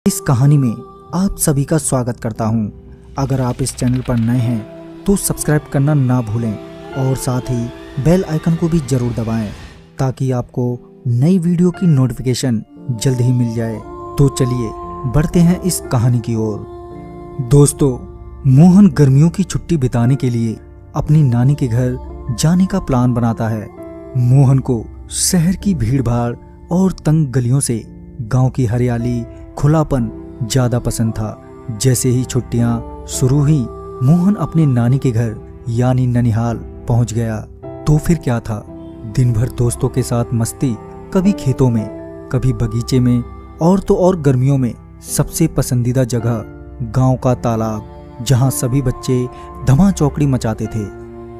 इस कहानी में आप सभी का स्वागत करता हूं। अगर आप इस चैनल पर नए हैं तो सब्सक्राइब करना ना भूलें और साथ ही बेल आइकन को भी जरूर दबाएं ताकि आपको नई वीडियो की नोटिफिकेशन जल्द ही मिल जाए। तो चलिए बढ़ते हैं इस कहानी की ओर। दोस्तों, मोहन गर्मियों की छुट्टी बिताने के लिए अपनी नानी के घर जाने का प्लान बनाता है। मोहन को शहर की भीड़-भाड़ और तंग गलियों से गांव की हरियाली, खुलापन ज्यादा पसंद था। जैसे ही छुट्टियां शुरू हुई, मोहन अपने नानी के घर यानी ननिहाल पहुंच गया। तो फिर क्या था, दिन भर दोस्तों के साथ मस्ती, कभी खेतों में, कभी बगीचे में और तो और गर्मियों में सबसे पसंदीदा जगह गांव का तालाब, जहां सभी बच्चे धमा चौकड़ी मचाते थे।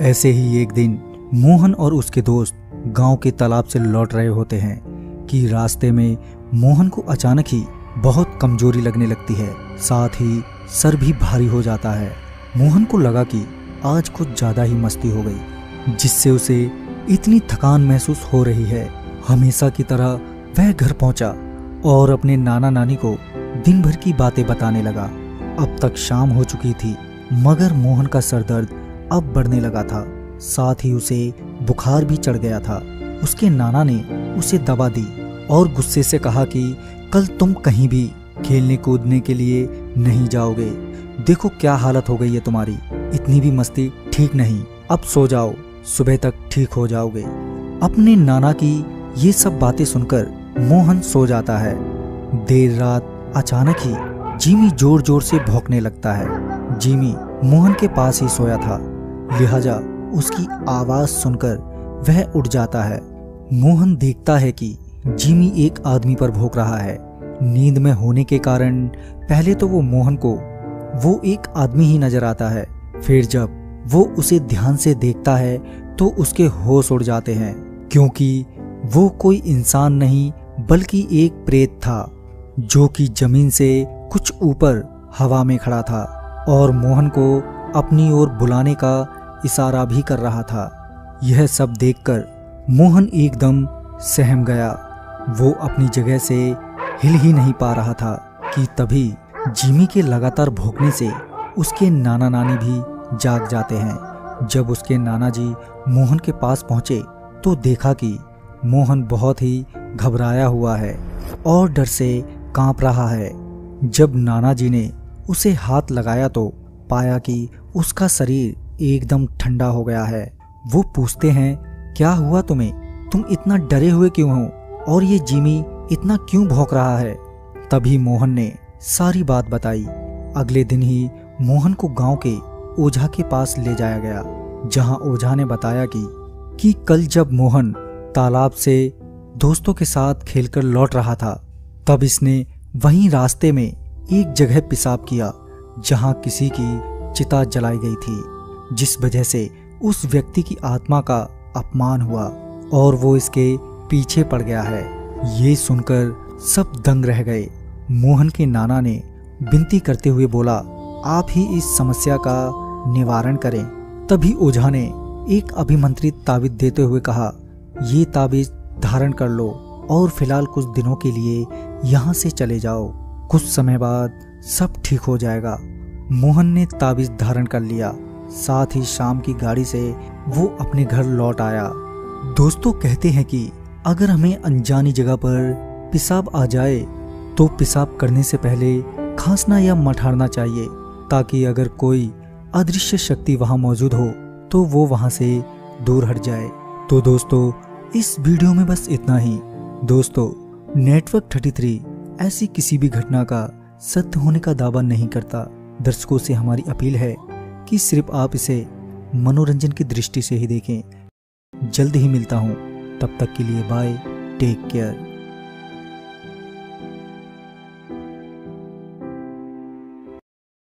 ऐसे ही एक दिन मोहन और उसके दोस्त गांव के तालाब से लौट रहे होते हैं कि रास्ते में मोहन को अचानक ही बहुत कमजोरी लगने लगती है, साथ ही सर भी भारी हो जाता है। मोहन को लगा कि आज कुछ ज्यादा ही मस्ती हो गई, जिससे उसे इतनी थकान महसूस हो रही है। हमेशा की तरह वह घर पहुंचा और अपने नाना नानी को दिन भर की बातें बताने लगा। अब तक शाम हो चुकी थी, मगर मोहन का सर दर्द अब बढ़ने लगा था, साथ ही उसे बुखार भी चढ़ गया था। उसके नाना ने उसे दवा दी और गुस्से से कहा कि कल तुम कहीं भी खेलने कूदने के लिए नहीं जाओगे। देखो क्या हालत हो गई है तुम्हारी, इतनी भी मस्ती ठीक नहीं। अब सो जाओ, सुबह तक ठीक हो जाओगे। अपने नाना की ये सब बातें सुनकर मोहन सो जाता है। देर रात अचानक ही जिमी जोर जोर से भौंकने लगता है। जिमी मोहन के पास ही सोया था, लिहाजा उसकी आवाज सुनकर वह उठ जाता है। मोहन देखता है कि जिमी एक आदमी पर भौंक रहा है। नींद में होने के कारण पहले तो मोहन को वो एक आदमी ही नजर आता है, फिर जब वो उसे ध्यान से देखता है तो उसके होश उड़ जाते हैं, क्योंकि वो कोई इंसान नहीं बल्कि एक प्रेत था, जो कि जमीन से कुछ ऊपर हवा में खड़ा था और मोहन को अपनी ओर बुलाने का इशारा भी कर रहा था। यह सब देखकर मोहन एकदम सहम गया। वो अपनी जगह से हिल ही नहीं पा रहा था कि तभी जिमी के लगातार भौंकने से उसके नाना नानी भी जाग जाते हैं। जब उसके नाना जी मोहन के पास पहुंचे तो देखा कि मोहन बहुत ही घबराया हुआ है और डर से कांप रहा है। जब नाना जी ने उसे हाथ लगाया तो पाया कि उसका शरीर एकदम ठंडा हो गया है। वो पूछते हैं, क्या हुआ तुम्हें? तुम इतना डरे हुए क्यों हो और ये जिमी इतना क्यों भौंक रहा है? तभी मोहन ने सारी बात बताई। अगले दिन ही मोहन को गांव के ओझा के पास ले जाया गया, जहां ओझा ने बताया कि कल जब मोहन तालाब से दोस्तों के साथ खेलकर लौट रहा था, तब इसने वहीं रास्ते में एक जगह पेशाब किया जहां किसी की चिता जलाई गई थी, जिस वजह से उस व्यक्ति की आत्मा का अपमान हुआ और वो इसके पीछे पड़ गया है। ये सुनकर सब दंग रह गए। मोहन के नाना ने विनती करते हुए बोला, आप ही इस समस्या का निवारण करें। तभी ओझा ने एक अभिमंत्रित ताबीज देते हुए कहा, ये ताबीज धारण कर लो और फिलहाल कुछ दिनों के लिए यहाँ से चले जाओ। कुछ समय बाद सब ठीक हो जाएगा। मोहन ने ताबीज धारण कर लिया, साथ ही शाम की गाड़ी से वो अपने घर लौट आया। दोस्तों कहते हैं कि अगर हमें अनजानी जगह पर पेशाब आ जाए तो पेशाब करने से पहले खांसना या मठारना चाहिए, ताकि अगर कोई अदृश्य शक्ति वहां मौजूद हो तो वो वहां से दूर हट जाए। तो दोस्तों इस वीडियो में बस इतना ही। दोस्तों, नेटवर्क 33 ऐसी किसी भी घटना का सत्य होने का दावा नहीं करता। दर्शकों से हमारी अपील है कि सिर्फ आप इसे मनोरंजन की दृष्टि से ही देखें। जल्द ही मिलता हूँ, तब तक के लिए बाय, टेक केयर।